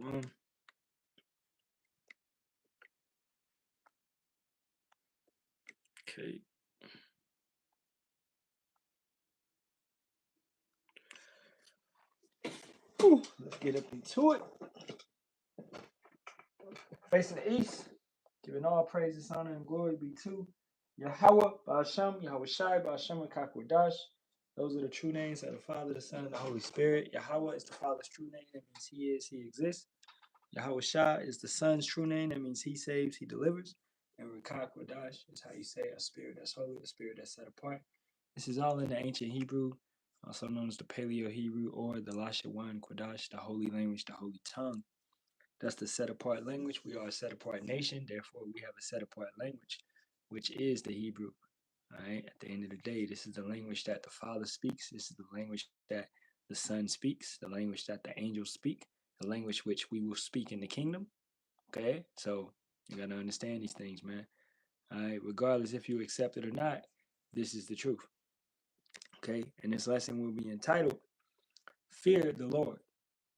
Okay. Let's get up into it. Facing the east, giving all praises, honor, and glory be to Yahawah, Sham, Yahawashi, Sham, and Kakwadash. Those are the true names of the Father, the Son, and the Holy Spirit. Yahawah is the Father's true name. That means He is, He exists. Yahawashi is the Son's true name. That means He saves, He delivers. And Kakwadash is how you say a spirit that's holy, a spirit that's set apart. This is all in the ancient Hebrew, also known as the Paleo Hebrew or the Lashawan Quadash, the holy language, the holy tongue. That's the set apart language. We are a set apart nation. Therefore, we have a set apart language, which is the Hebrew. All right. At the end of the day, this is the language that the Father speaks. This is the language that the Son speaks, the language that the angels speak, the language which we will speak in the kingdom. Okay. So you got to understand these things, man. All right. Regardless if you accept it or not, this is the truth. Okay. And this lesson will be entitled Fear the Lord.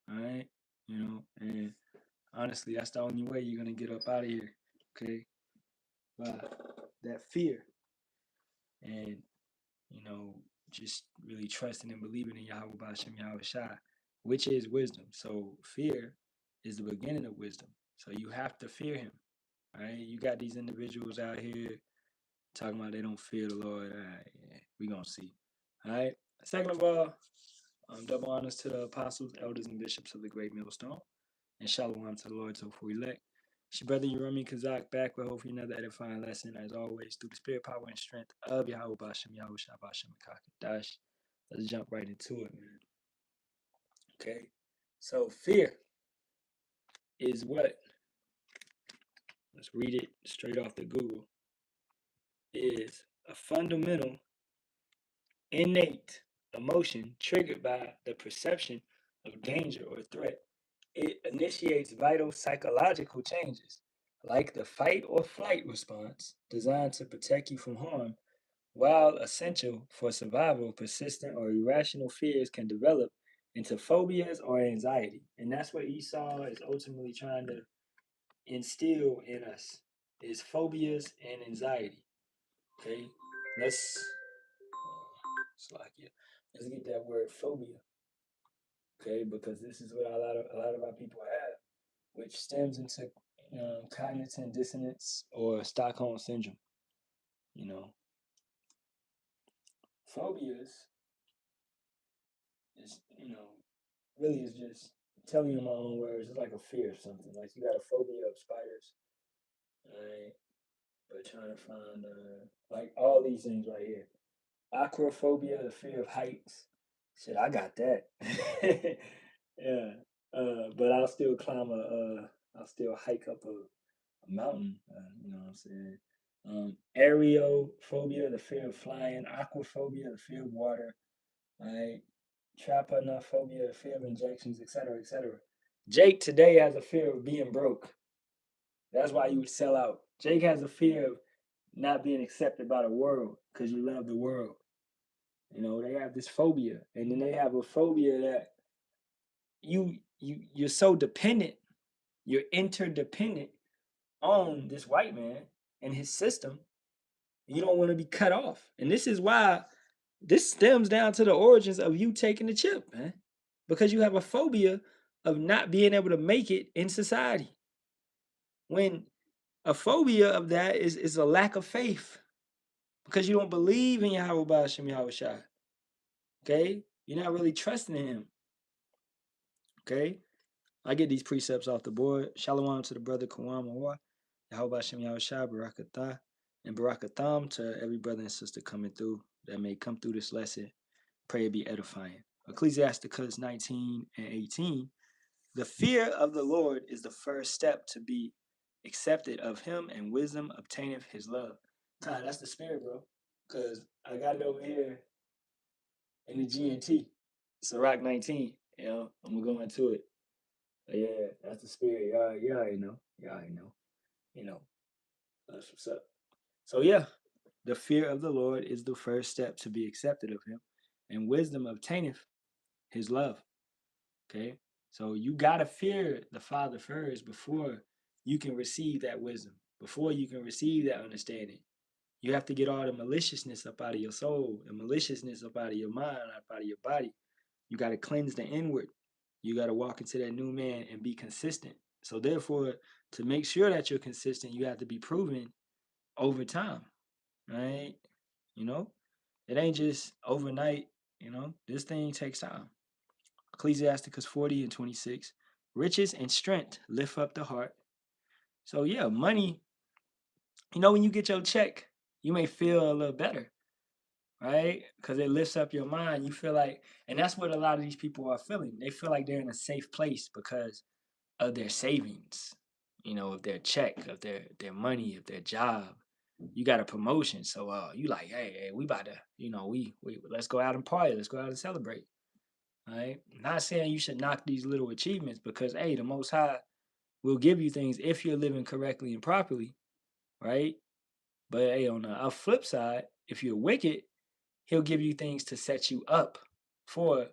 All right. And honestly, that's the only way you're going to get up out of here, okay? By that fear and, just really trusting and believing in Yahawah Ba'ashem Yahawashi, which is wisdom. So fear is the beginning of wisdom. So you have to fear him, right? You got these individuals out here talking about they don't fear the Lord. All right, yeah, we're going to see, all right? Second of all, double honors to the apostles, elders, and bishops of the great millstone. And shalom to the Lord's hopeful elect. It's your brother Yeremi Kazak back with hopefully another edifying lesson, as always, through the spirit, power, and strength of Yahawah Ba'ashem Yahawashi Ba'ashem Dash. Let's jump right into it, man. Okay, so fear is what? Let's read it straight off the Google. Is a fundamental, innate emotion triggered by the perception of danger or threat. It initiates vital psychological changes, like the fight or flight response, designed to protect you from harm. While essential for survival, persistent or irrational fears can develop into phobias or anxiety. And that's what Esau is ultimately trying to instill in us, is phobias and anxiety. Okay, let's let's get that word phobia. Okay, because this is what a lot of our people have, which stems into cognitive dissonance or Stockholm syndrome. Phobias is, really is just telling you in my own words. It's like a fear of something. Like you got a phobia of spiders, right? But trying to find like all these things right here. Acrophobia, the fear of heights. Shit, I got that. Yeah. But I'll still I'll still hike up a mountain. You know what I'm saying? Aerophobia, the fear of flying. Aquaphobia, the fear of water. Right? Trypanophobia, the fear of injections, etc., etc. Jake today has a fear of being broke. That's why you would sell out. Jake has a fear of not being accepted by the world because you love the world. They have this phobia, and then they have a phobia that you're so dependent, you're interdependent on this white man and his system. You don't want to be cut off, and this is why this stems down to the origins of you taking the chip, man, because you have a phobia of not being able to make it in society. When a phobia of that is a lack of faith because you don't believe in Yahawah Ba'ashem Yahawashi. Okay? You're not really trusting in him. Okay? I get these precepts off the board. Shalom to the brother Kawam Awar, Yahawah Ba'ashem Yahawashi, Barakatah, and Barakatham to every brother and sister coming through that may come through this lesson. Pray it be edifying. Ecclesiasticus 19 and 18. The fear of the Lord is the first step to be accepted of him, and wisdom obtaineth his love. That's the spirit, bro. Because I got it over here in the GNT. It's a Rock 19. I'm going to go into it. Yeah, that's the spirit. Y'all already know. That's what's up. So, yeah, the fear of the Lord is the first step to be accepted of him, and wisdom obtaineth his love. Okay? So you gotta fear the Father first before you can receive that wisdom, before you can receive that understanding. You have to get all the maliciousness up out of your soul, the maliciousness up out of your mind, up out of your body. You got to cleanse the inward. You got to walk into that new man and be consistent. So therefore, to make sure that you're consistent, you have to be proven over time, right? You know, it ain't just overnight. This thing takes time. Ecclesiasticus 40:26. Riches and strength lift up the heart. So yeah, money, when you get your check, you may feel a little better, right? Because it lifts up your mind. You feel like, and that's what a lot of these people are feeling. They feel like they're in a safe place because of their savings, of their check, of their money, of their job. You got a promotion, so you like, hey, we about to, we let's go out and party, let's go out and celebrate, right? I'm not saying you should knock these little achievements because, hey, the Most High will give you things if you're living correctly and properly, right? But hey, on the flip side, if you're wicked, He'll give you things to set you up for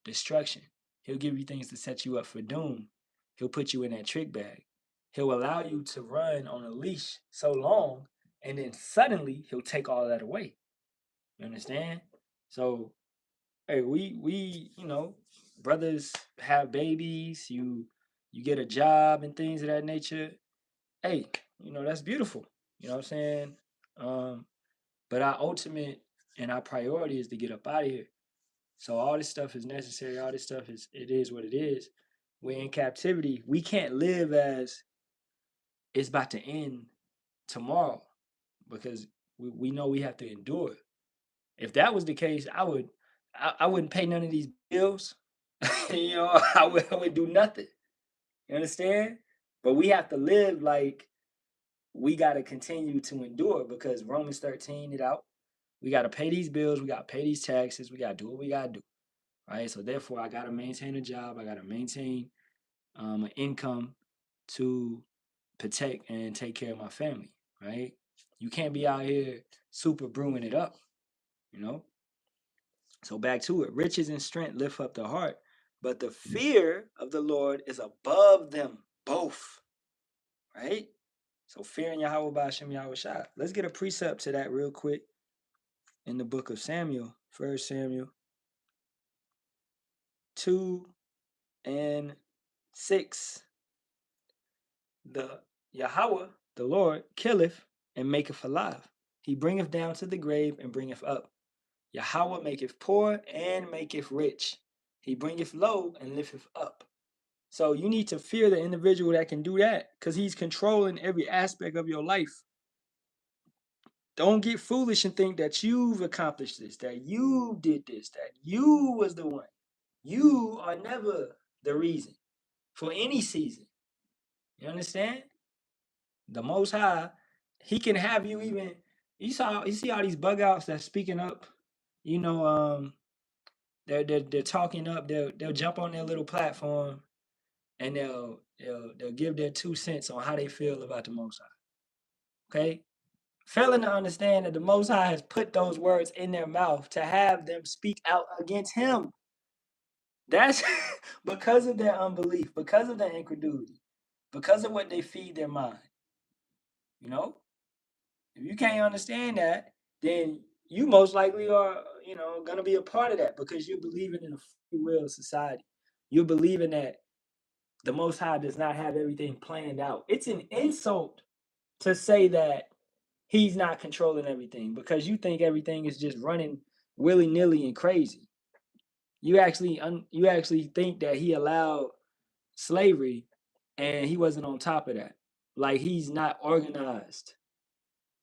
destruction. He'll give you things to set you up for doom. He'll put you in that trick bag. He'll allow you to run on a leash so long, and then suddenly he'll take all that away. You understand? So, hey, we brothers have babies. You get a job and things of that nature. Hey, that's beautiful. You know what I'm saying? But our ultimate and our priority is to get up out of here. So all this stuff is necessary. All this stuff it is what it is. We're in captivity. We can't live as it's about to end tomorrow because we know we have to endure. If that was the case, I wouldn't pay none of these bills. I would do nothing. You understand? But we have to live like we got to continue to endure because Romans 13 it out. We got to pay these bills. We got to pay these taxes. We got to do what we got to do. Right? So therefore, I got to maintain a job. I got to maintain an income to protect and take care of my family. Right? You can't be out here super brewing it up. So back to it. Riches and strength lift up the heart, but the fear of the Lord is above them both. Right? So fearing Yahawah by Hashem Yahawashi. Let's get a precept to that real quick in the book of Samuel, 1 Samuel 2 and 6. The Yahawah, the Lord, killeth and maketh alive. He bringeth down to the grave and bringeth up. Yahawah maketh poor and maketh rich. He bringeth low and lifteth up. So you need to fear the individual that can do that because he's controlling every aspect of your life. Don't get foolish and think that you've accomplished this, that you did this, that you was the one. You are never the reason for any season. You understand? The Most High, He can have you even. You see all these bug outs that's speaking up. They're talking up. They'll jump on their little platform and they'll give their 2 cents on how they feel about the Most High. Okay, failing to understand that the Most High has put those words in their mouth to have them speak out against Him. That's because of their unbelief, because of their incredulity, because of what they feed their mind. If you can't understand that, then you most likely are, going to be a part of that because you're believing in a free will society. You're believing that the Most High does not have everything planned out. It's an insult to say that He's not controlling everything because you think everything is just running willy-nilly and crazy. You actually think that He allowed slavery and He wasn't on top of that. Like He's not organized.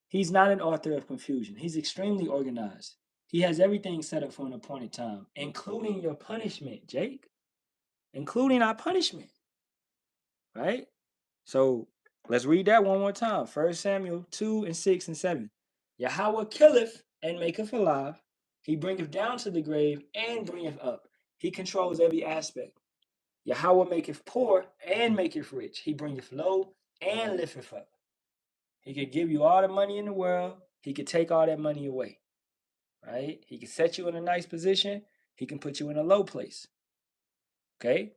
He's not an author of confusion. He's extremely organized. He has everything set up for an appointed time, including your punishment, Jake. Including our punishment. Right? So let's read that one more time. 1 Samuel 2 and 6 and 7. Yahawah killeth and maketh alive. He bringeth down to the grave and bringeth up. He controls every aspect. Yahawah maketh poor and maketh rich. He bringeth low and lifteth up. He could give you all the money in the world. He could take all that money away. Right? He can set you in a nice position. He can put you in a low place. Okay?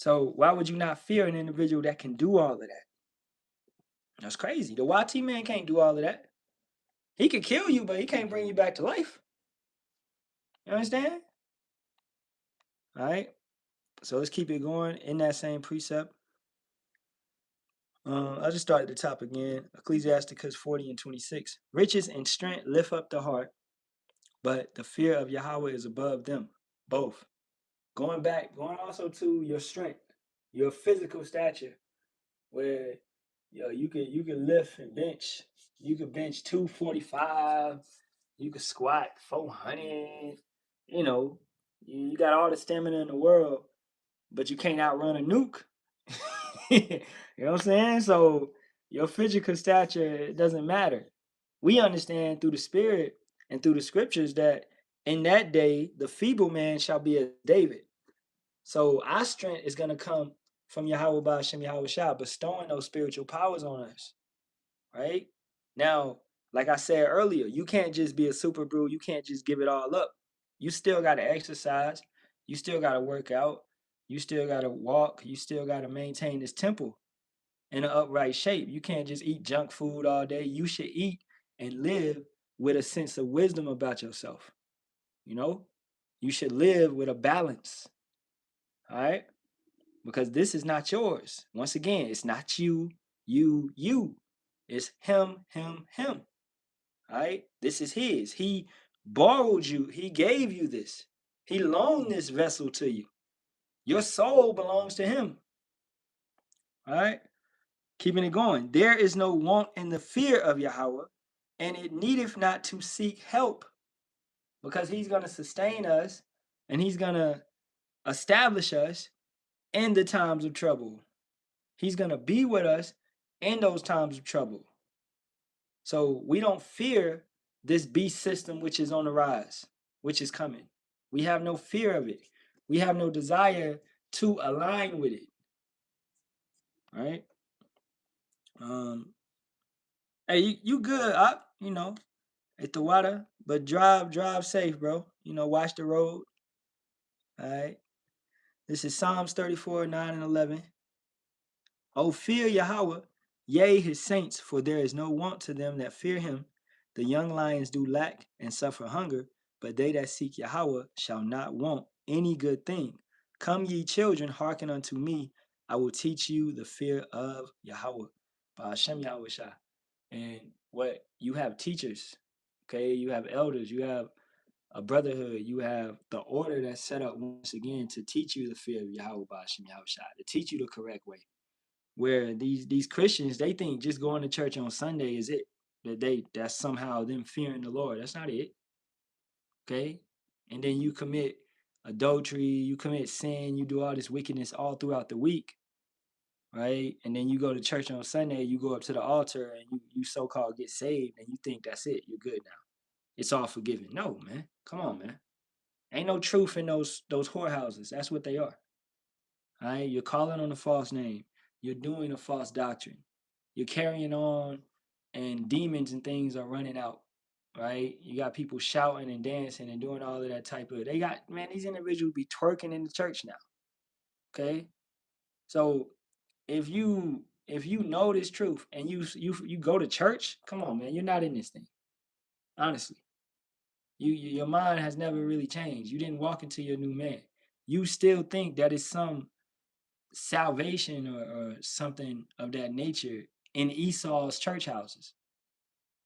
So why would you not fear an individual that can do all of that? That's crazy. The YT man can't do all of that. He could kill you, but he can't bring you back to life. You understand? All right. So let's keep it going in that same precept. I'll just start at the top again. Ecclesiasticus 40 and 26. Riches and strength lift up the heart, but the fear of Yahawah is above them both. Going also to your strength, your physical stature, where you can lift and bench. You could bench 245. You could squat 400. You know, you got all the stamina in the world, but you can't outrun a nuke. You know what I'm saying? So your physical stature, it doesn't matter. We understand through the spirit and through the scriptures that in that day the feeble man shall be as David. So our strength is going to come from Yahawah by Hashem Yahawashi, bestowing those spiritual powers on us. Right? Now, like I said earlier, you can't just be a super brew. You can't just give it all up. You still got to exercise. You still got to work out. You still got to walk. You still got to maintain this temple in an upright shape. You can't just eat junk food all day. You should eat and live with a sense of wisdom about yourself. You know, you should live with a balance. All right, because this is not yours. Once again, it's not you. It's him. All right, this is his. He borrowed you. He gave you this. He loaned this vessel to you. Your soul belongs to him. All right. Keeping it going. There is no want in the fear of Yahawah, and it needeth not to seek help, because he's going to sustain us and he's going to establish us in the times of trouble. He's going to be with us in those times of trouble. So we don't fear this beast system which is on the rise, which is coming. We have no fear of it. We have no desire to align with it. All right. Hey, you good, Up? You know, at the water, but drive safe, bro. You know, watch the road. All right. This is Psalms 34, 9 and 11. O fear Yahawah, yea, his saints, for there is no want to them that fear him. The young lions do lack and suffer hunger, but they that seek Yahawah shall not want any good thing. Come, ye children, hearken unto me. I will teach you the fear of Yahawah. By Hashem Yahawashi. And what you have teachers, okay, you have elders, you have a brotherhood, you have the order that's set up once again to teach you the fear of Yahawah by Hashem Yahawashi, to teach you the correct way. Where these Christians, they think just going to church on Sunday is it. That's somehow them fearing the Lord. That's not it. Okay? And then you commit adultery, you commit sin, you do all this wickedness all throughout the week. Right? And then you go to church on Sunday, you go up to the altar and you so-called get saved and you think that's it. You're good now. It's all forgiven. No, man. Come on, man. Ain't no truth in those whorehouses. That's what they are. All right? You're calling on a false name. You're doing a false doctrine. You're carrying on and demons and things are running out. Right? You got people shouting and dancing and doing all of that type of, these individuals be twerking in the church now. Okay? So if you know this truth and you go to church, come on, man, you're not in this thing. Honestly, your mind has never really changed. You didn't walk into your new man. You still think that it's some salvation or something of that nature in Esau's church houses,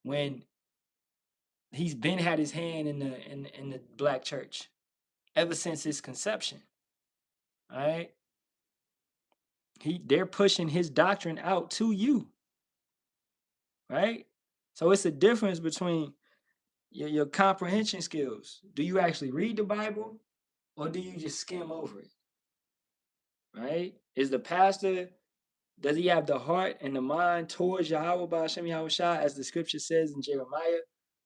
when he's been had his hand in the black church ever since its conception. All right, they're pushing his doctrine out to you. Right, so it's a difference between your comprehension skills. Do you actually read the Bible or do you just skim over it? Right? Is the pastor, does he have the heart and the mind towards Yahawah by Hashem Yahawashi, as the scripture says in Jeremiah?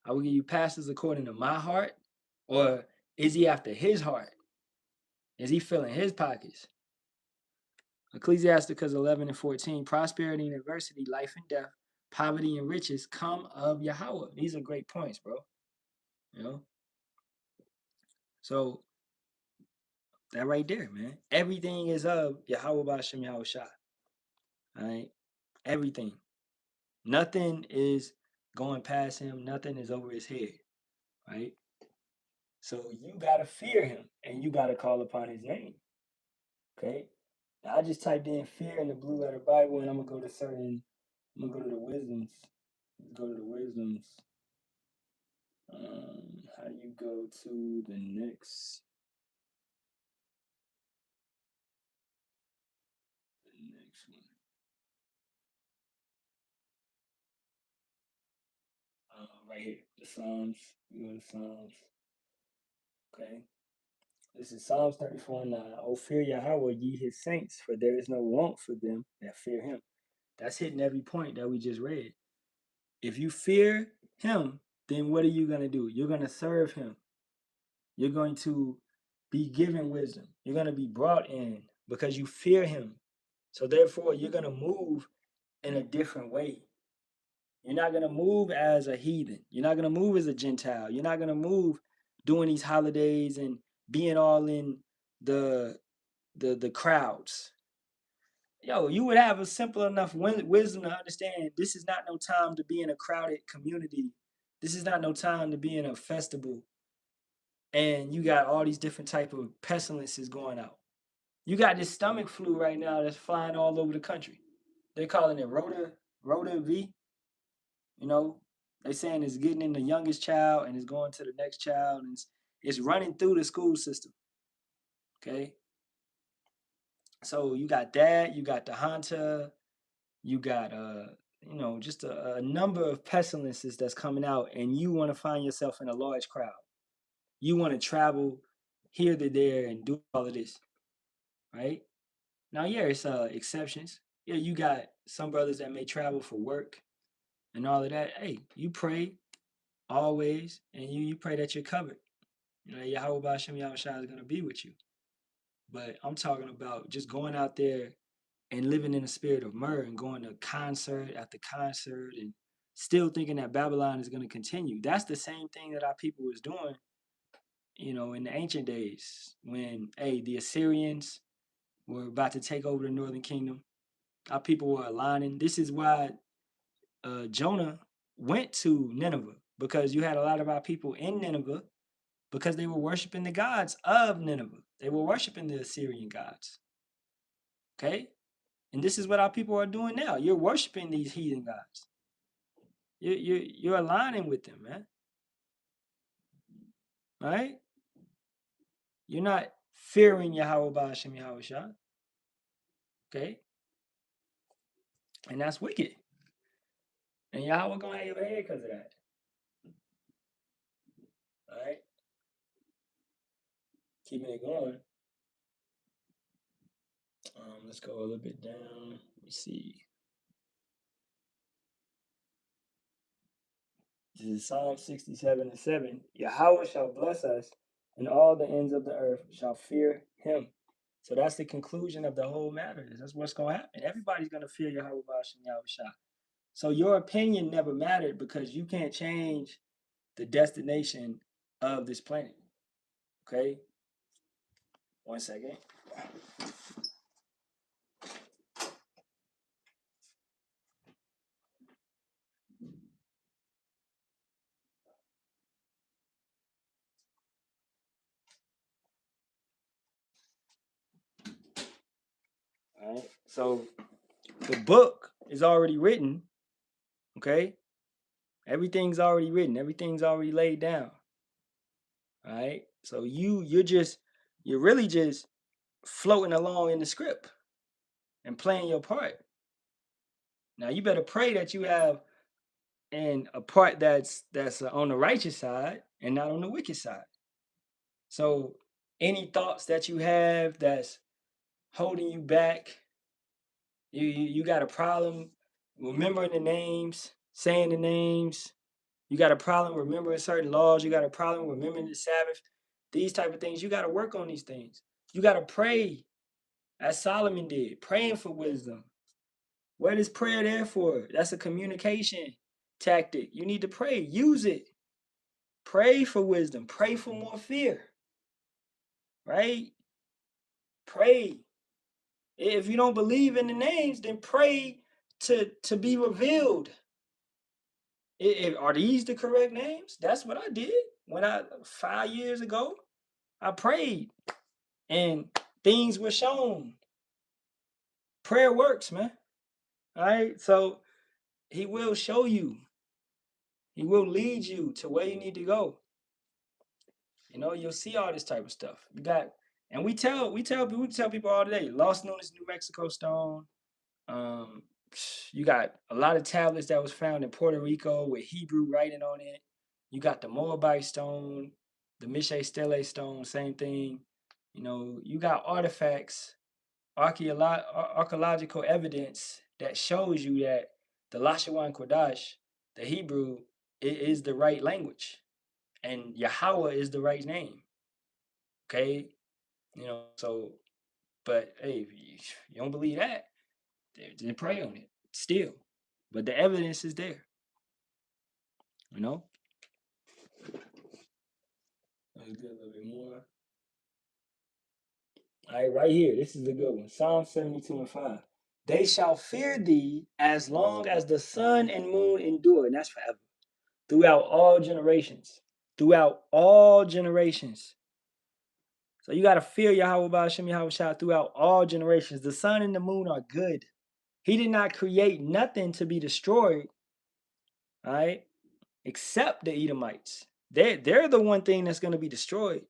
I will give you pastors according to my heart. Or is he after his heart? Is he filling his pockets? Ecclesiasticus 11 and 14. Prosperity and adversity, life and death, poverty and riches come of Yahawah. These are great points, bro. You know? So That right there, man. Everything is of Yahawah Ba'ashem Yahawashi. All right? Everything. Nothing is going past him. Nothing is over his head. Right? So you gotta fear him and you gotta call upon his name. Okay? Now, I just typed in fear in the blue letter Bible and I'm gonna go to the wisdoms. Go to the wisdoms. How do you go to the next one? Right here, the Psalms. You go to Psalms. Okay. This is Psalms 34:9. Oh, fear Yahawah, ye his saints, for there is no want for them that fear him. That's hitting every point that we just read. If you fear him, then what are you going to do? You're going to serve him. You're going to be given wisdom. You're going to be brought in because you fear him. So therefore, you're going to move in a different way. You're not going to move as a heathen. You're not going to move as a Gentile. You're not going to move doing these holidays and being all in the crowds. Yo, you would have a simple enough wisdom to understand this is not no time to be in a crowded community. This is not no time to be in a festival. And you got all these different type of pestilences going out. You got this stomach flu right now that's flying all over the country. They're calling it Rota V. You know, they're saying it's getting in the youngest child and it's going to the next child and it's running through the school system. Okay. So you got that, you got the Hanta, you got just a number of pestilences that's coming out, and you want to find yourself in a large crowd. You want to travel here to there and do all of this, right? Now, yeah, it's exceptions. Yeah, you got some brothers that may travel for work and all of that. Hey, you pray always, and you pray that you're covered. You know, Yahawah Ba'ashem Yahawashi is going to be with you. But I'm talking about just going out there and living in a spirit of myrrh and going to concert after concert and still thinking that Babylon is going to continue. That's the same thing that our people was doing, in the ancient days when, the Assyrians were about to take over the northern kingdom. Our people were aligning. This is why Jonah went to Nineveh, because you had a lot of our people in Nineveh because they were worshiping the gods of Nineveh. They were worshiping the Assyrian gods. Okay? And this is what our people are doing now. You're worshiping these heathen gods. You're aligning with them, man. Right? You're not fearing Yahawah Ba'ashem Yahawashi. Okay? And that's wicked. And Yahawah gonna have your head because of that. Alright? Keeping it going. Let's go a little bit down. Let me see. This is Psalm 67:7. Yahawah shall bless us, and all the ends of the earth shall fear him. So that's the conclusion of the whole matter. That's what's going to happen. Everybody's going to fear Yahawah Ba'ashem Yahawashi. So your opinion never mattered because you can't change the destination of this planet. Okay? 1 second. All right. So the book is already written. Okay? Everything's already written. Everything's already laid down. All right? So you're really just floating along in the script and playing your part. Now you better pray that you have a part that's on the righteous side and not on the wicked side. So any thoughts that you have that's holding you back, you got a problem remembering the names, saying the names, you got a problem remembering certain laws, you got a problem remembering the Sabbath, these type of things, you got to work on these things. You got to pray as Solomon did, praying for wisdom. What is prayer there for? That's a communication tactic. You need to pray. Use it. Pray for wisdom. Pray for more fear. Right? Pray. If you don't believe in the names, then pray to be revealed. Are these the correct names? That's what I did when 5 years ago. I prayed and things were shown. Prayer works, man. All right. So he will show you. He will lead you to where you need to go. You'll see all this type of stuff. And we tell people all day. Lost Lunas, New Mexico stone. You got a lot of tablets that was found in Puerto Rico with Hebrew writing on it. You got the Moabite stone, the Mishe Stele stone, same thing. You got artifacts, archaeological evidence that shows you that the Lashawan Kodash, the Hebrew, is the right language, and Yahawah is the right name. Okay, so, but hey, if you don't believe that, then pray on it still. But the evidence is there. Let's get a little bit more. All right, right here. This is a good one. Psalm 72:5. They shall fear thee as long as the sun and moon endure, and that's forever. Throughout all generations. Throughout all generations. So you got to fear Yahawah Ba'ashem Yahawashi throughout all generations. The sun and the moon are good. He did not create nothing to be destroyed, all right, except the Edomites. They're the one thing that's going to be destroyed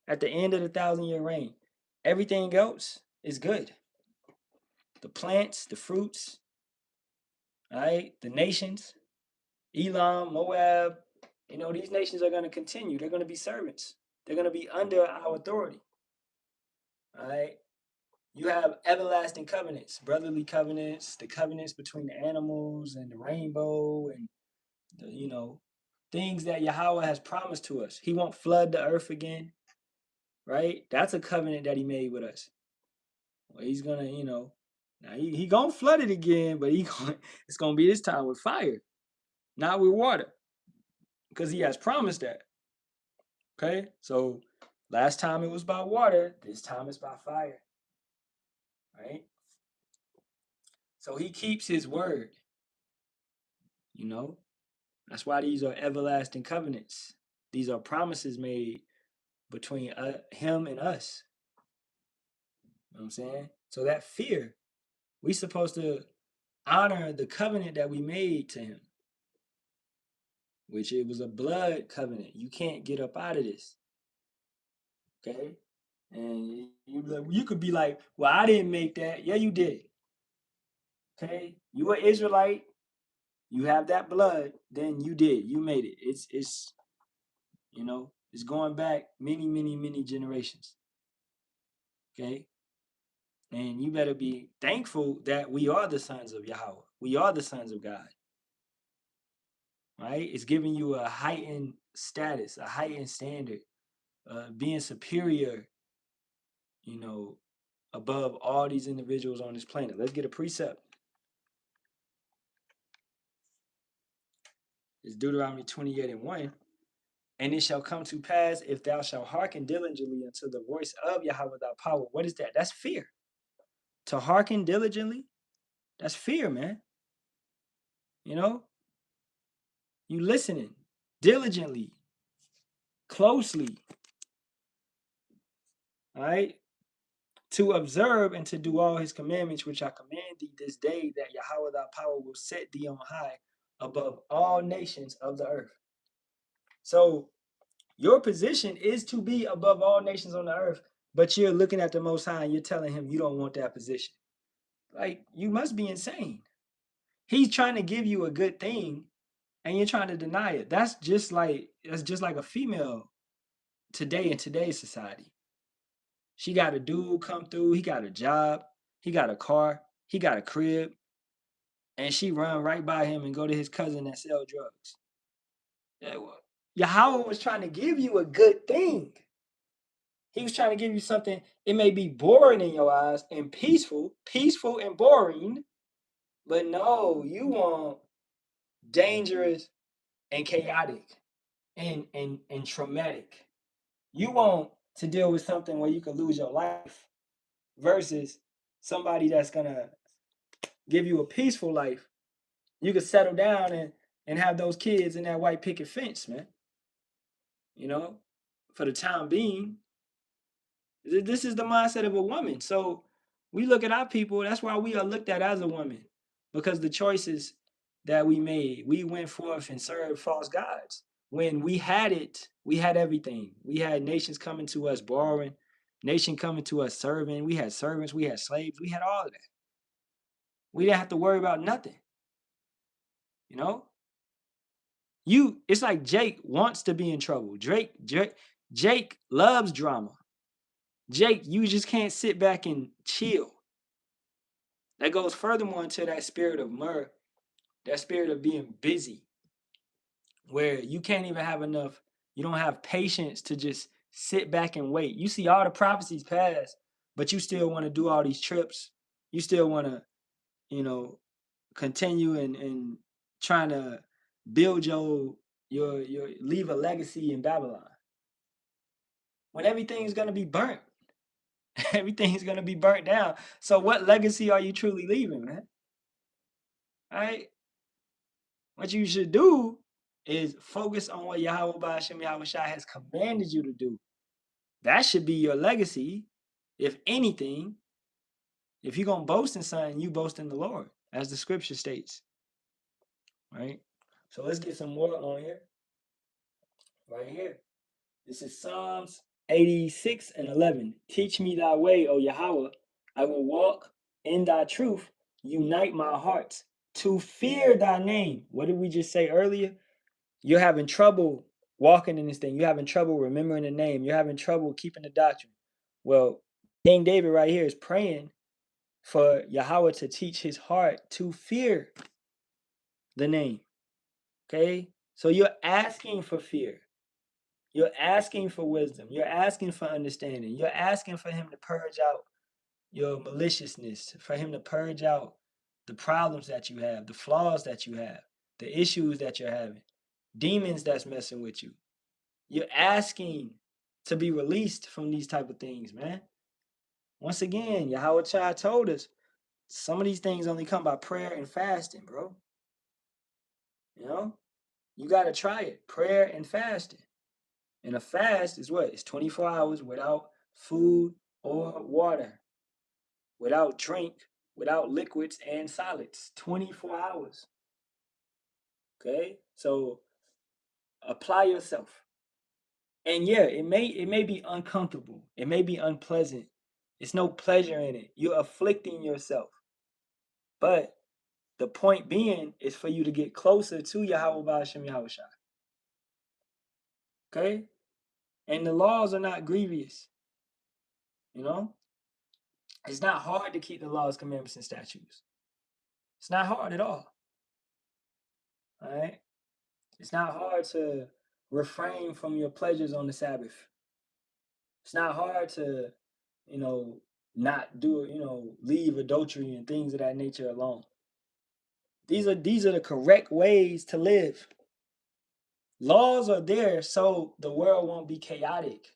at the end of the 1,000-year reign. Everything else is good. The plants, the fruits, all right, the nations, Elam, Moab, these nations are going to continue. They're going to be servants. They're going to be under our authority. All right. You have everlasting covenants, brotherly covenants, the covenants between the animals and the rainbow, and things that Yahawah has promised to us. He won't flood the earth again, right? That's a covenant that he made with us. Well, he's gonna, now he gonna flood it again, but it's gonna be this time with fire, not with water, because he has promised that. Okay, so last time it was by water, this time it's by fire, right? So he keeps his word. That's why these are everlasting covenants. These are promises made between him and us. You know what I'm saying? So that fear, we supposed to honor the covenant that we made to him, which it was a blood covenant. You can't get up out of this. Okay? And you could be like, well, I didn't make that. Yeah, you did. Okay? You an Israelite. You have that blood. Then you did. You made it. It's going back many, many, many generations. Okay? And you better be thankful that we are the sons of Yahawah. We are the sons of God. Right? It's giving you a heightened status, a heightened standard, being superior, above all these individuals on this planet. Let's get a precept. It's Deuteronomy 28:1. And it shall come to pass, if thou shalt hearken diligently unto the voice of Yahawah thy power. What is that? That's fear. To hearken diligently, that's fear, man. You listening diligently, closely, all right? To observe and to do all his commandments, which I command thee this day, that Yahawah thy power will set thee on high above all nations of the earth. So your position is to be above all nations on the earth, but you're looking at the Most High and you're telling him you don't want that position. Like, you must be insane. He's trying to give you a good thing and you're trying to deny it. That's just like a female today in today's society. She got a dude come through, he got a job, he got a car, he got a crib, and she run right by him and go to his cousin that sell drugs. Yahawah was trying to give you a good thing. He was trying to give you something. It may be boring in your eyes and peaceful and boring, but no, you want dangerous and chaotic and traumatic. You want to deal with something where you can lose your life. versus somebody that's gonna give you a peaceful life. You could settle down and have those kids in that white picket fence, man. You know, for the time being. This is the mindset of a woman. So we look at our people, that's why we are looked at as a woman. Because the choices that we made, we went forth and served false gods. When we had it, we had everything. We had nations coming to us borrowing, nation coming to us serving. We had servants, we had slaves, we had all of that. We didn't have to worry about nothing. You know? It's like Jake wants to be in trouble. Jake loves drama. Jake, you just can't sit back and chill. That goes furthermore into that spirit of myrrh, that spirit of being busy, where you can't even have enough, you don't have patience to just sit back and wait. You see all the prophecies pass, but you still want to do all these trips. You still want to, you know, continue and trying to build your leave a legacy in Babylon. When everything's gonna be burnt. Everything's gonna be burnt down. So what legacy are you truly leaving, man? All right. What you should do is focus on what Yahawah Yahawashi has commanded you to do. That should be your legacy. If anything, if you're going to boast in something, you boast in the Lord, as the scripture states. Right? So let's get some more on here. Right here. This is Psalms 86 and 11. Teach me thy way, O Yahawah. I will walk in thy truth. Unite my hearts to fear thy name. What did we just say earlier? You're having trouble walking in this thing. You're having trouble remembering the name. You're having trouble keeping the doctrine. Well, King David right here is praying for Yahawah to teach his heart to fear the name. Okay? So you're asking for fear. You're asking for wisdom. You're asking for understanding. You're asking for him to purge out your maliciousness, for him to purge out the problems that you have, the flaws that you have, the issues that you're having, demons that's messing with you. You're asking to be released from these type of things, man. Once again, Yahawah told us some of these things only come by prayer and fasting, bro. You know, you got to try it. Prayer and fasting. And a fast is what? It's 24 hours without food or water, without drink, without liquids and solids. 24 hours. Okay? So apply yourself. And yeah, it may be uncomfortable. It may be unpleasant. It's no pleasure in it. You're afflicting yourself. But the point being is for you to get closer to Yahawah Yahawashi. Okay? And the laws are not grievous. You know? It's not hard to keep the laws, commandments, and statutes. It's not hard at all. All right? It's not hard to refrain from your pleasures on the Sabbath. It's not hard to, not do, leave adultery and things of that nature alone. These are the correct ways to live. Laws are there so the world won't be chaotic.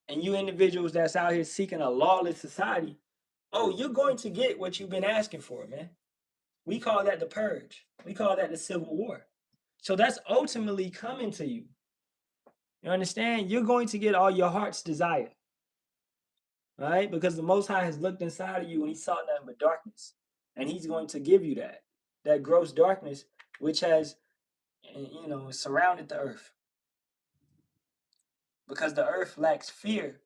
And you individuals that's out here seeking a lawless society, oh, you're going to get what you've been asking for, man. We call that the purge. We call that the civil war. So that's ultimately coming to you. You understand? You're going to get all your heart's desire. Right? Because the Most High has looked inside of you and he saw nothing but darkness. And he's going to give you that gross darkness, which has, surrounded the earth. Because the earth lacks fear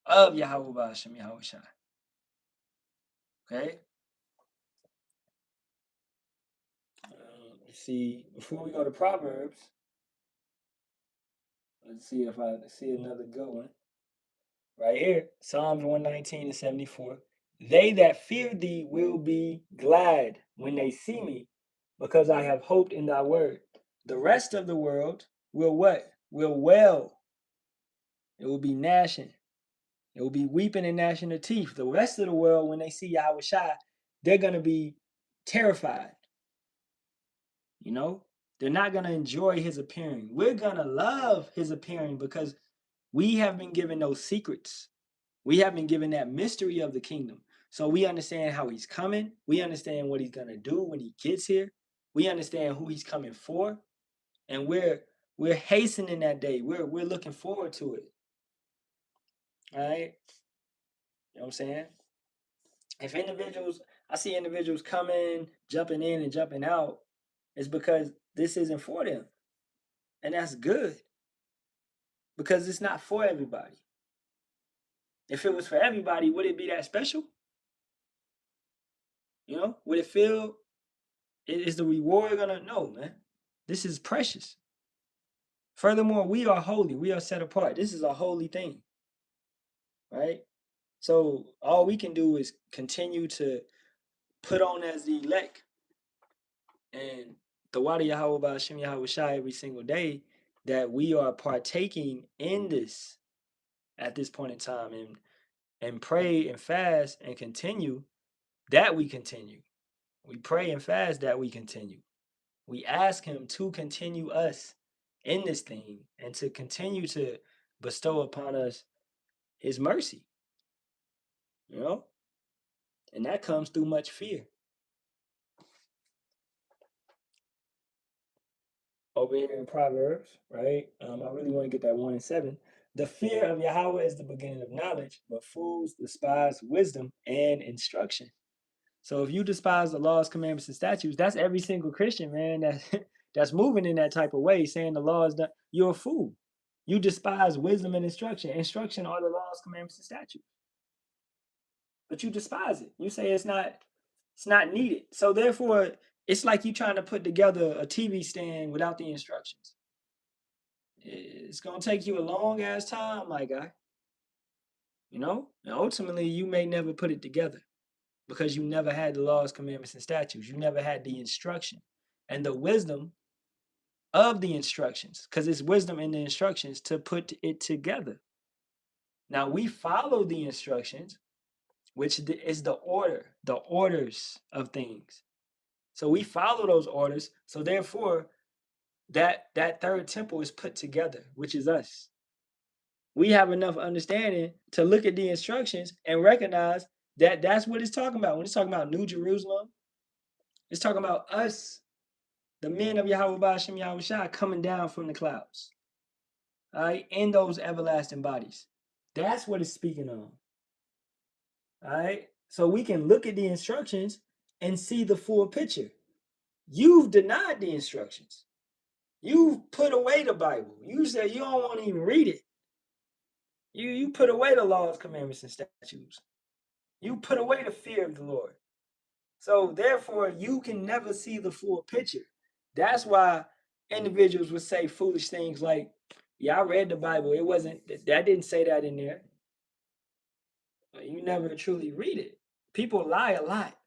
of Yahawah Yahawashi. Okay? Let's see, before we go to Proverbs, let's see if I see another good one. Right here, Psalms 119 and 74. They that fear thee will be glad when they see me, because I have hoped in thy word. The rest of the world will what? Will wail. It will be gnashing. It will be weeping and gnashing their teeth. The rest of the world, when they see Yahawashi, they're going to be terrified. They're not going to enjoy his appearing. We're going to love his appearing because we have been given those secrets. We have been given that mystery of the kingdom. So we understand how he's coming. We understand what he's going to do when he gets here. We understand who he's coming for. And we're hastening that day. We're looking forward to it. All right? You know what I'm saying? If individuals, I see individuals coming, jumping in and jumping out, it's because this isn't for them. And that's good. Because it's not for everybody. If it was for everybody, would it be that special? You know, would it feel, is the reward gonna, no, man. This is precious. Furthermore, we are holy. We are set apart. This is a holy thing. Right? So all we can do is continue to put on as the elect and the water Yahawah by Hashem Yahawashi every single day that we are partaking in this at this point in time, and pray and fast and continue that we continue. We pray and fast that we continue. We ask him to continue us in this thing and to continue to bestow upon us his mercy. You know? And that comes through much fear. Over here in Proverbs, right? I really want to get that 1 and 7. The fear of Yahawah is the beginning of knowledge, but fools despise wisdom and instruction. So if you despise the laws, commandments, and statutes, that's every single Christian, man, that's moving in that type of way, saying the law is done. You're a fool. You despise wisdom and instruction. Instruction are the laws, commandments, and statutes. But you despise it. You say it's not needed. So therefore, it's like you trying to put together a TV stand without the instructions. It's gonna take you a long ass time, my guy. You know? And ultimately you may never put it together because you never had the laws, commandments, and statutes. You never had the instruction and the wisdom of the instructions, because it's wisdom in the instructions to put it together. Now we follow the instructions, which is the orders of things. So we follow those orders. So therefore, that third temple is put together, which is us. We have enough understanding to look at the instructions and recognize that that's what it's talking about. When it's talking about New Jerusalem, it's talking about us, the men of Yahawah by Hashem Yahawashi, coming down from the clouds, all right, in those everlasting bodies. That's what it's speaking on. All right, so we can look at the instructions and see the full picture. You've denied the instructions. You've put away the Bible. You said you don't want to even read it. You put away the laws, commandments, and statutes. You put away the fear of the Lord. So therefore, you can never see the full picture. That's why individuals would say foolish things like, yeah, I read the Bible. It wasn't, that didn't say that in there. But you never truly read it. People lie a lot.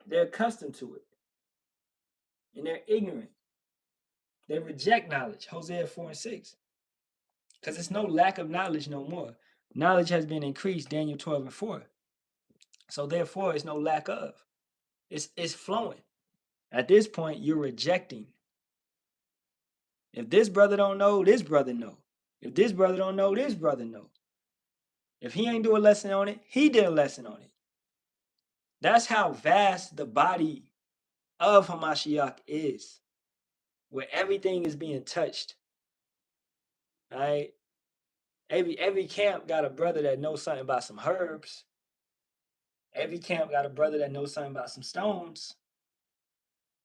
They're accustomed to it. And they're ignorant. They reject knowledge. Hosea 4:6. Because it's no lack of knowledge no more. Knowledge has been increased, Daniel 12:4. So therefore, it's no lack of. It's flowing. At this point, you're rejecting. If this brother don't know, this brother know. If this brother don't know, this brother know. If he ain't do a lesson on it, he did a lesson on it. That's how vast the body of Hamashiach is, where everything is being touched. All right? Every camp got a brother that knows something about some herbs. Every camp got a brother that knows something about some stones.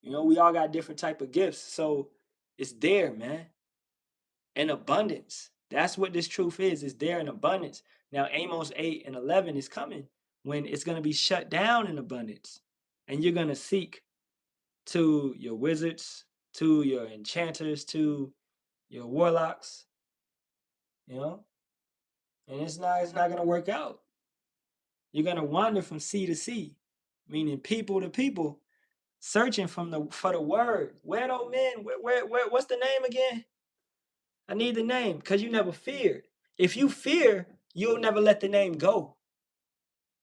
You know, we all got different type of gifts. So it's there, man. In abundance. That's what this truth is. It's there in abundance. Now, Amos 8:11 is coming when it's going to be shut down in abundance. And you're going to seek to your wizards, to your enchanters, to your warlocks, you know? And it's not going to work out. You're going to wander from sea to sea, meaning people to people, searching for the word. Where those men? Where what's the name again? I need the name, because you never feared. If you fear, you'll never let the name go.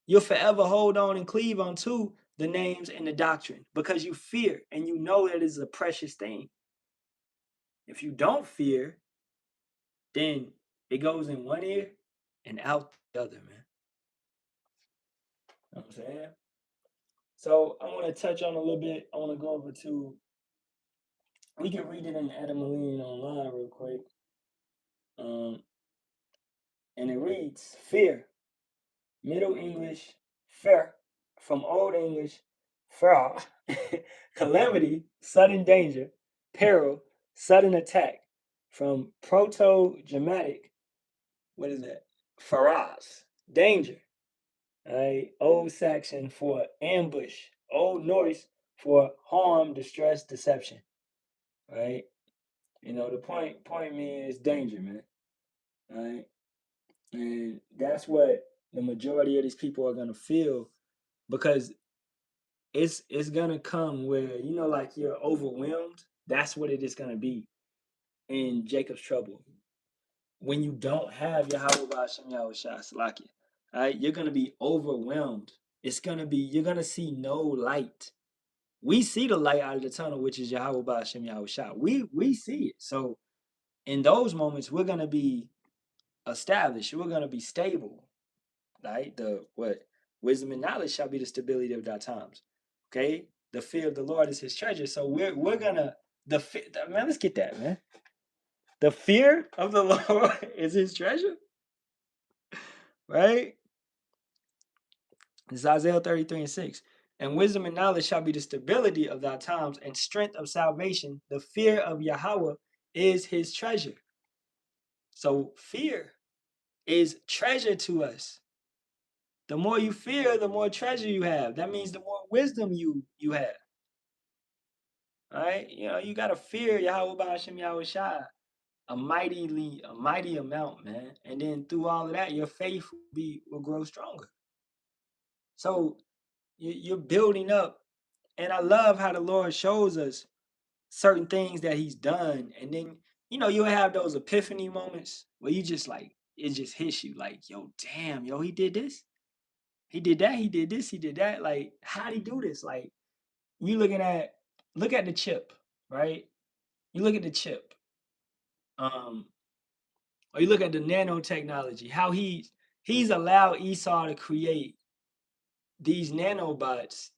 You'll forever hold on and cleave onto the names and the doctrine because you fear and you know that it's a precious thing. If you don't fear, then it goes in one ear and out the other, man. You know what I'm saying? So I want to touch on a little bit. I want to go over to, we can read it in Halalyam online real quick. Um, and it reads, fear, Middle English, fear, from Old English, fear, calamity, sudden danger, peril, sudden attack, from Proto-Germanic, what is that? Faraz, danger. Right? Old Saxon for ambush, Old Norse for harm, distress, deception. Right? You know, the point means danger, man. Right? And that's what the majority of these people are gonna feel, because it's gonna come where, you know, like you're overwhelmed. That's what it is gonna be in Jacob's trouble. When you don't have Yahawah Ba'ashem Yahawashi Salakia, right? You're gonna be overwhelmed. It's gonna be, you're gonna see no light. We see the light out of the tunnel, which is Yahawah Ba'ashem Yahawashi. We see it. So in those moments, we're gonna be established. We're gonna be stable. Right? The what? Wisdom and knowledge shall be the stability of thy times. Okay? The fear of the Lord is his treasure. So we're gonna, man, let's get that, man. The fear of the Lord is his treasure. Right? It's Isaiah 33:6. And wisdom and knowledge shall be the stability of thy times, and strength of salvation. The fear of Yahawah is his treasure. So fear is treasure to us. The more you fear, the more treasure you have. That means the more wisdom you have. All right? You know, you gotta fear Yahawah Ba'ashem Yahawashi a mighty amount, man. And then through all of that, your faith will grow stronger. So you're building up. And I love how the Lord shows us certain things that he's done. And then, you know, you'll have those epiphany moments where you just like, it just hits you like, yo, damn, yo, he did this. He did that. He did this. He did that. Like, how'd he do this? Like, you look at the chip, right? You look at the chip. Or you look at the nanotechnology, how he's allowed Esau to create these nanobots,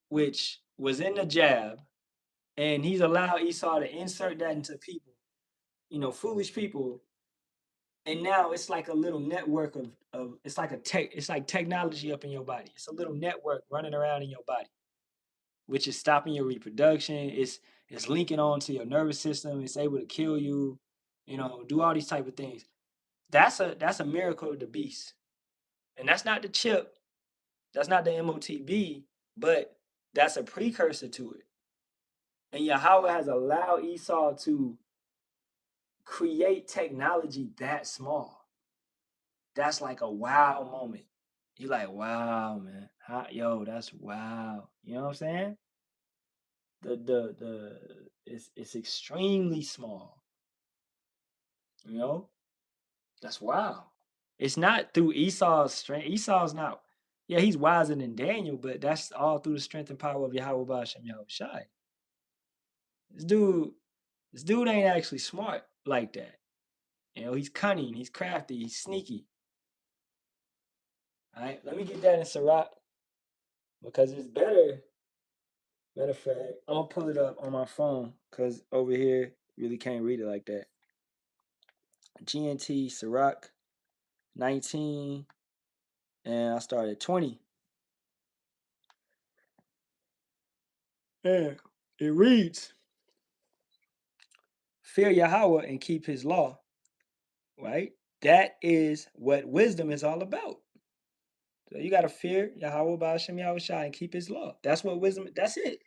which was in the jab, and he's allowed Esau to insert that into people, you know, foolish people. And now it's like a little network of it's like it's like technology up in your body. It's a little network running around in your body, which is stopping your reproduction. It's linking on to your nervous system. It's able to kill you, you know, do all these type of things. That's a miracle of the beast. And that's not the chip, that's not the MOTB, but that's a precursor to it. And Yahawah has allowed Esau to create technology that small. That's like a wow moment. You're like, wow, man. Yo, that's wow. You know what I'm saying? The it's extremely small. You know? That's wow. It's not through Esau's strength. Esau's not, yeah, he's wiser than Daniel, but that's all through the strength and power of Yahawah Ba'ashem Yahawashi. This dude, this dude ain't actually smart like that. You know, he's cunning, he's crafty, he's sneaky. All right, let me get that in Sirach because it's better. Matter of fact, I'm gonna pull it up on my phone because over here really can't read it like that. GNT Sirach 19, and I started 20. And it reads, fear Yahawah and keep his law, right? That is what wisdom is all about. So you got to fear Yahawah Ba'ashem Yahawashi and keep his law. That's what wisdom, that's it.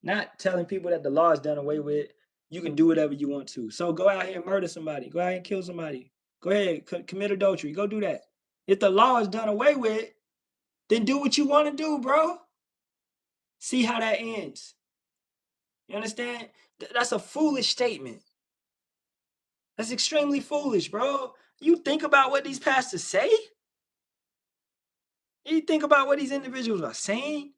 Not telling people that the law is done away with. You can do whatever you want to. So go out here and murder somebody. Go out here and kill somebody. Go ahead, commit adultery. Go do that. If the law is done away with, then do what you want to do, bro. See how that ends. You understand? That's a foolish statement. That's extremely foolish, bro. You think about what these pastors say? You think about what these individuals are saying?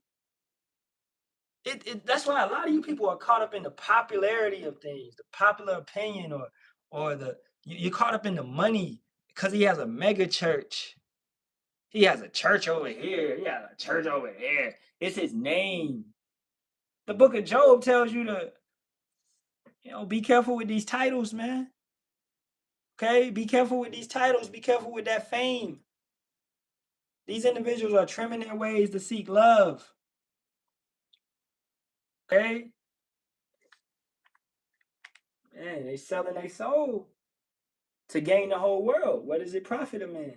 That's why a lot of you people are caught up in the popularity of things, the popular opinion, or you're caught up in the money because he has a mega church. He has a church over here. He has a church over there. It's his name. The book of Job tells you to, be careful with these titles, man. Okay? Be careful with these titles. Be careful with that fame. These individuals are trimming their ways to seek love. Okay? Man, they selling their soul to gain the whole world. What does it profit a man?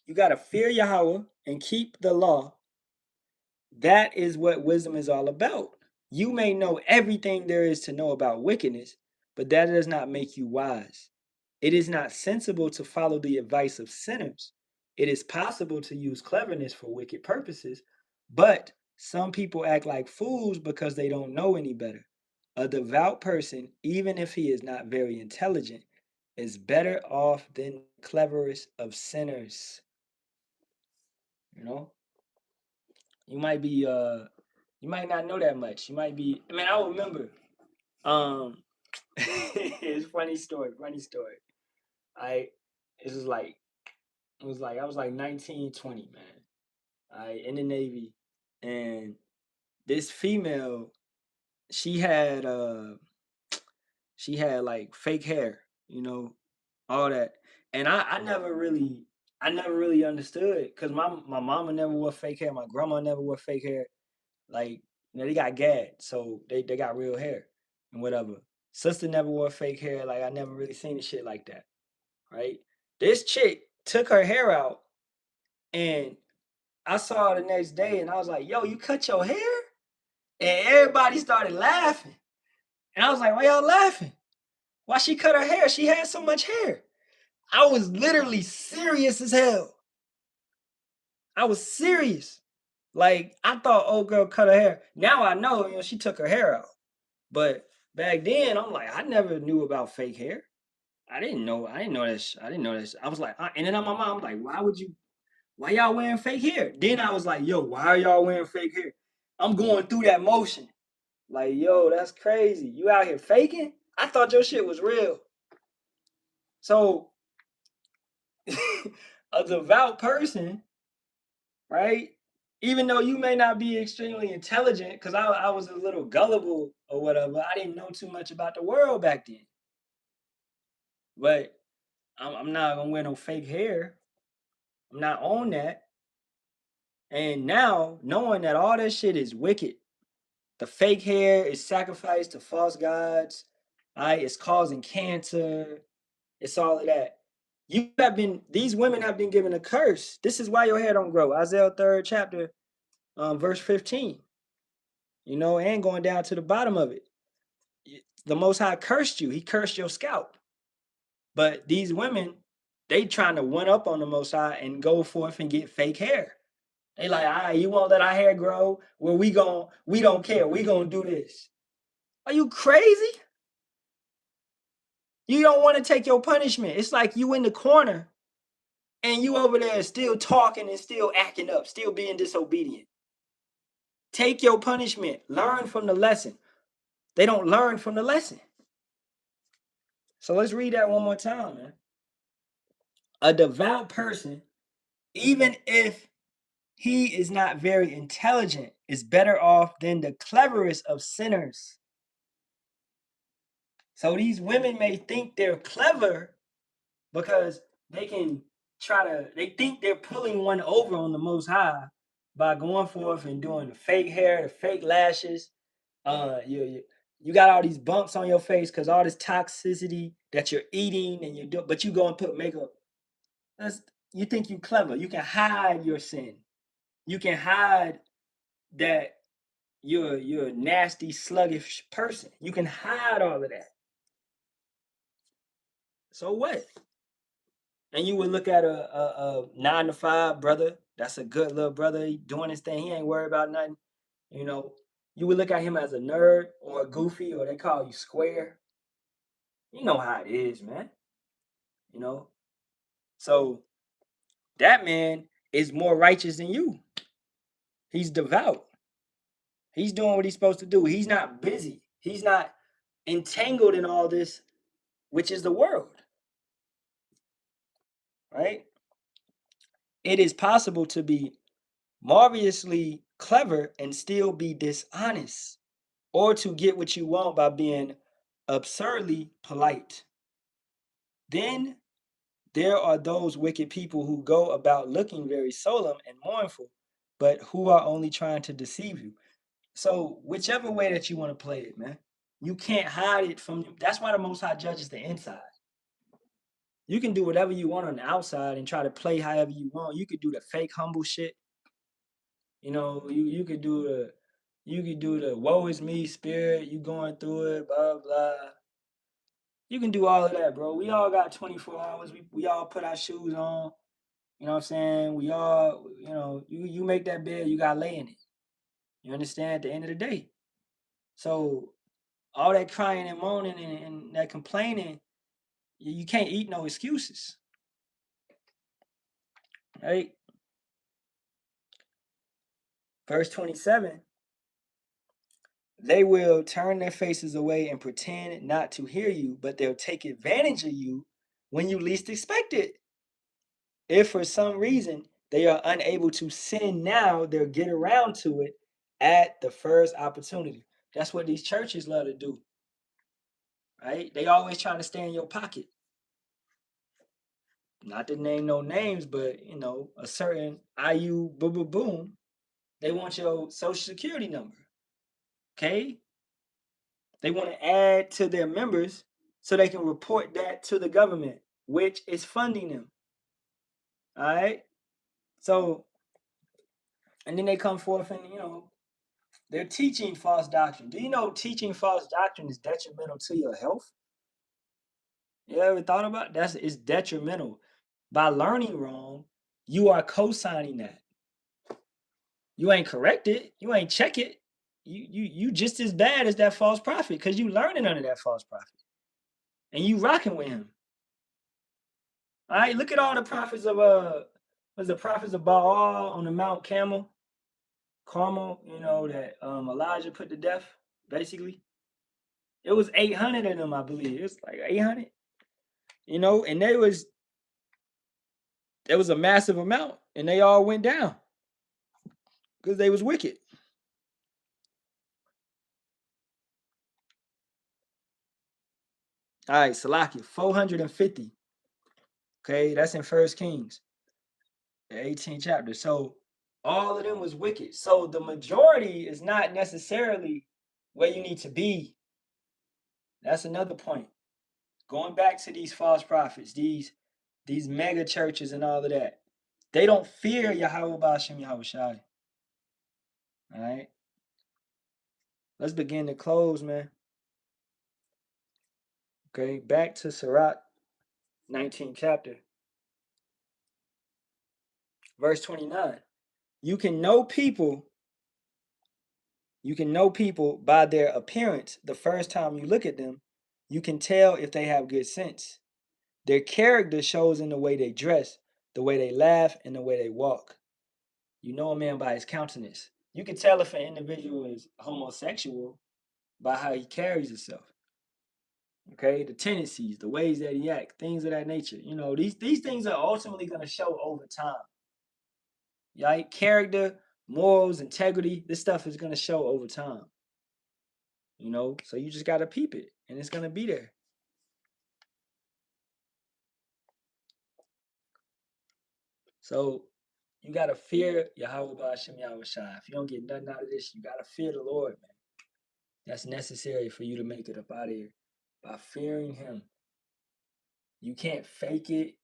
You got to fear Yahawah and keep the law. That is what wisdom is all about. You may know everything there is to know about wickedness, but that does not make you wise. It is not sensible to follow the advice of sinners. It is possible to use cleverness for wicked purposes, but some people act like fools because they don't know any better. A devout person, even if he is not very intelligent, is better off than the cleverest of sinners. You know? You might be you might not know that much. You might be, I mean, I remember it's funny story. I it was like I was like 19, 20, man. In the Navy, and this female, she had like fake hair, all that. And I never really understood, because my mama never wore fake hair, my grandma never wore fake hair. Like, they got gad, so they got real hair and whatever. Sister never wore fake hair. Like, I never really seen the shit like that, right? This chick took her hair out, and I saw her the next day, and I was like, yo, you cut your hair? And everybody started laughing. And I was like, why y'all laughing? Why she cut her hair? She had so much hair. I was literally serious as hell. I was serious. Like, I thought old girl cut her hair. Now I know, she took her hair out. But back then, I'm like, I never knew about fake hair. I didn't know this. I didn't know this. I was like, and then on my mom, I'm like, why y'all wearing fake hair? Then I was like, yo, why are y'all wearing fake hair? I'm going through that motion. Like, yo, that's crazy. You out here faking? I thought your shit was real. So, a devout person, right? Even though you may not be extremely intelligent, because I was a little gullible or whatever, I didn't know too much about the world back then. But I'm not gonna wear no fake hair. I'm not on that. And now, knowing that all that shit is wicked, the fake hair is sacrificed to false gods, right? It's causing cancer. It's all of that. These women have been given a curse. This is why your hair don't grow. Isaiah 3rd chapter, verse 15. And going down to the bottom of it. The Most High cursed you. He cursed your scalp. But these women, they trying to one up on the Most High and go forth and get fake hair. They like, all right, you won't let our hair grow? Well, we don't care. We gonna do this. Are you crazy? You don't want to take your punishment. It's like you in the corner and you over there still talking and still acting up, still being disobedient. Take your punishment. Learn from the lesson. They don't learn from the lesson. So let's read that one more time, man. A devout person, even if he is not very intelligent, is better off than the cleverest of sinners. So these women may think they're clever because they think they're pulling one over on the Most High by going forth and doing the fake hair, the fake lashes. You got all these bumps on your face because all this toxicity that you're eating and but you go and put makeup. You think you clever. You can hide your sin. You can hide that you're a nasty, sluggish person. You can hide all of that. So what? And you would look at a 9-to-5 brother. That's a good little brother. He doing his thing. He ain't worried about nothing. You would look at him as a nerd or a goofy, or they call you square. You know how it is, man. So that man is more righteous than you. He's devout. He's doing what he's supposed to do. He's not busy. He's not entangled in all this, which is the world. right? It is possible to be marvelously clever and still be dishonest, or to get what you want by being absurdly polite. Then there are those wicked people who go about looking very solemn and mournful, but who are only trying to deceive you. So, whichever way that you want to play it, man, you can't hide it from. That's why the Most High judges the inside. You can do whatever you want on the outside and try to play however you want. You could do the fake humble shit. You know, you could do the woe is me spirit. You going through it, blah blah. You can do all of that, bro. We all got 24 hours. We all put our shoes on. You know what I'm saying? We all, you make that bed, you gotta lay in it. You understand? At the end of the day. So all that crying and moaning and that complaining, you can't eat no excuses. Right? Verse 27, they will turn their faces away and pretend not to hear you, but they'll take advantage of you when you least expect it. If for some reason they are unable to sin now, they'll get around to it at the first opportunity. That's what these churches love to do. Right? They always trying to stay in your pocket. Not to name no names, but a certain IU boom boom boom. They want your social security number. Okay? They want to add to their members so they can report that to the government, which is funding them. All right? So, and then they come forth and, they're teaching false doctrine. Do you know teaching false doctrine is detrimental to your health? You ever thought about it? It's detrimental. By learning wrong, you are co-signing that. You ain't correct it. You ain't check it. You just as bad as that false prophet because you learning under that false prophet. And you rocking with him. All right, look at all the prophets of was the prophets of Baal on the Mount Carmel, that Elijah put to death, basically. It was 800 of them, I believe. It's like 800. And there was a massive amount, and they all went down because they was wicked. All right, Salakia, 450. Okay, that's in First Kings, the 18th chapter. So all of them was wicked. So the majority is not necessarily where you need to be. That's another point. Going back to these false prophets, these mega churches and all of that, they don't fear Yahawah Ba'ashem Yahawashi. All right. Let's begin to close, man. Okay, back to Sirach, 19th chapter, verse 29. You can know people by their appearance the first time you look at them. You can tell if they have good sense. Their character shows in the way they dress, the way they laugh, and the way they walk. You know a man by his countenance. You can tell if an individual is homosexual by how he carries himself. Okay, the tendencies, the ways that he acts, things of that nature. These things are ultimately going to show over time. Right? Character, morals, integrity, this stuff is going to show over time. So you just got to peep it, and it's going to be there. So you got to fear Yahawah Ba'ashem Yahawashi. If you don't get nothing out of this, you got to fear the Lord, man. That's necessary for you to make it up out of here. By fearing him. You can't fake it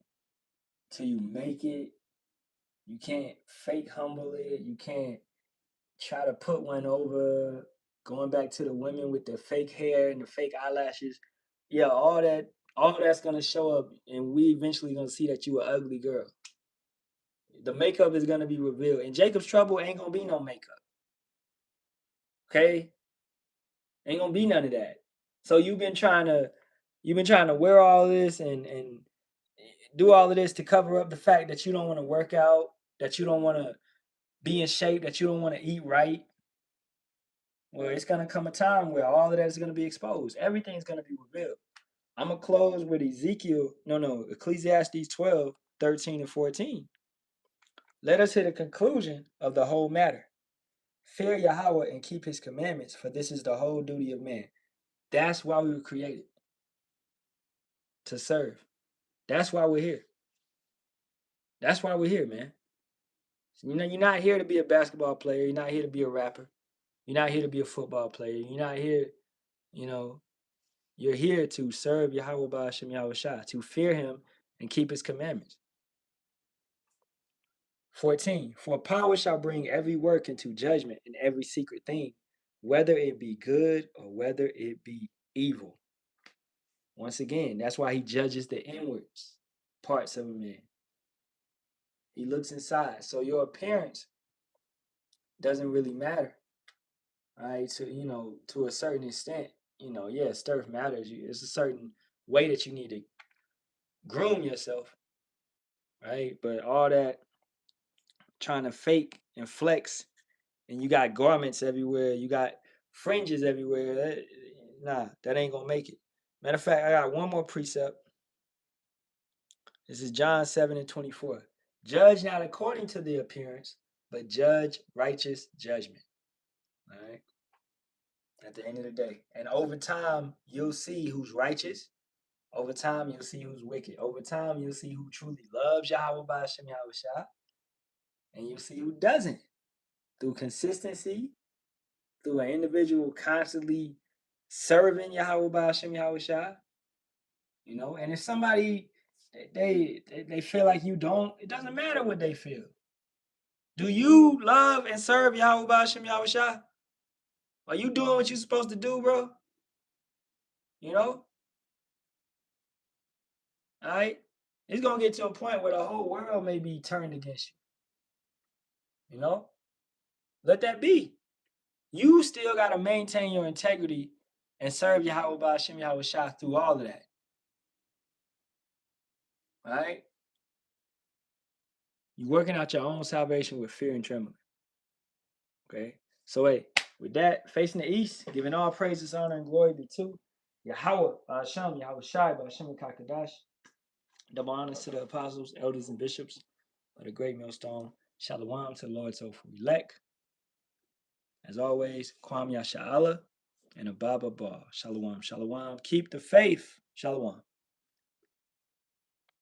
till you make it. You can't fake humble it. You can't try to put one over. Going back to the women with the fake hair and the fake eyelashes. Yeah, all that's gonna show up, and we eventually gonna see that you an ugly girl. The makeup is gonna be revealed. In Jacob's trouble, ain't gonna be no makeup. Okay? Ain't gonna be none of that. So you've been trying to wear all this and do all of this to cover up the fact that you don't want to work out, that you don't want to be in shape, that you don't want to eat right. Well, it's going to come a time where all of that is going to be exposed. Everything's going to be revealed. I'm going to close with Ecclesiastes 12:13 13 and 14. Let us hear the conclusion of the whole matter. Fear Yahawah and keep his commandments, for this is the whole duty of man. That's why we were created. To serve. That's why we're here. That's why we're here, man. You're not here to be a basketball player. You're not here to be a rapper. You're not here to be a football player. You're not here, you're here to serve Yahawah Ba'ashem Yahawashi, to fear him and keep his commandments. 14. For power shall bring every work into judgment and every secret thing, whether it be good or whether it be evil. Once again, that's why he judges the inwards parts of a man. He looks inside. So your appearance doesn't really matter. Right? So, to a certain extent, stuff matters. It's a certain way that you need to groom yourself. Right? But all that trying to fake and flex, and you got garments everywhere, you got fringes everywhere. That ain't gonna make it. Matter of fact, I got one more precept. This is John 7 and 24. Judge not according to the appearance, but judge righteous judgment. All right. At the end of the day. And over time, you'll see who's righteous. Over time, you'll see who's wicked. Over time, you'll see who truly loves Yahawah Ba'ashem Yahawashi. And you'll see who doesn't. Through consistency, through an individual constantly serving Yahawah Ba'ashem Yahawashi. And if somebody they feel like you don't, it doesn't matter what they feel. Do you love and serve Yahawah Ba'ashem Yahawashi? Are you doing what you're supposed to do, bro? All right? It's going to get to a point where the whole world may be turned against you. Let that be. You still got to maintain your integrity and serve Yahawah Ba'ashem Yahawashi through all of that. All right? You're working out your own salvation with fear and trembling. Okay? So, hey, with that, facing the east, giving all praises, honor, and glory be to Yahawah Ba'ashem Yahawashi Ba'ashem Kakadash. Double honors to the apostles, elders, and bishops of the great millstone. Shalom to the Lord's hopeful elect. As always, Kwam Yasha'Allah and Ababa Ba. Shalom, shalom. Keep the faith. Shalom.